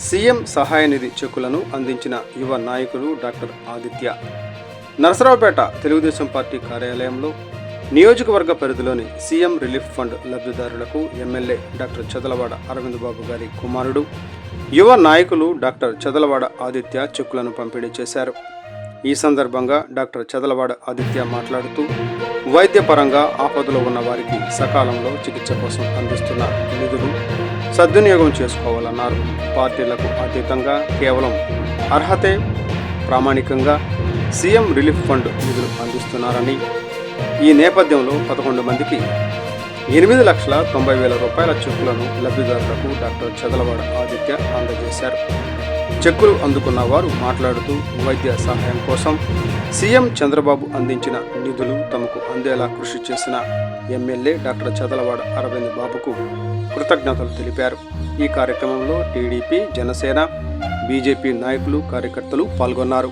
CM సహాయ నిధి చెక్కులను అందించిన యువ నాయకులు డాక్టర్ ఆదిత్య. నరసరావుపేట తెలుగుదేశం పార్టీ కార్యాలయంలో నియోజకవర్గ పరిధిలోని సీఎం రిలీఫ్ ఫండ్ లబ్ధిదారులకు ఎమ్మెల్యే డాక్టర్ చదలవాడ అరవింద్ బాబు గారి కుమారుడు, యువ నాయకులు డాక్టర్ చదలవాడ ఆదిత్య చెక్కులను పంపిణీ చేశారు. ఈ సందర్భంగా డాక్టర్ చదలవాడ ఆదిత్య మాట్లాడుతూ, వైద్యపరంగా ఆపదలో ఉన్న వారికి సకాలంలో చికిత్స కోసం అందిస్తున్న నిధులు సద్వినియోగం చేసుకోవాలన్నారు. పార్టీలకు అతీతంగా కేవలం అర్హతే ప్రామాణికంగా సీఎం రిలీఫ్ ఫండ్ నిధులు అందిస్తున్నారని, ఈ నేపథ్యంలో 11 మందికి 8,90,000 రూపాయల చెక్కులను లబ్ధిదారులకు డాక్టర్ చదలవాడ ఆదిత్య అందజేశారు. చెక్కులు అందుకున్న వారు మాట్లాడుతూ, వైద్య సహాయం కోసం సీఎం చంద్రబాబు అందించిన నిధులు తమకు అందేలా కృషి చేసిన ఎమ్మెల్యే డాక్టర్ చదలవాడ అరవింద్ బాబుకు కృతజ్ఞతలు తెలిపారు. ఈ కార్యక్రమంలో టీడీపీ, జనసేన, బీజేపీ నాయకులు, కార్యకర్తలు పాల్గొన్నారు.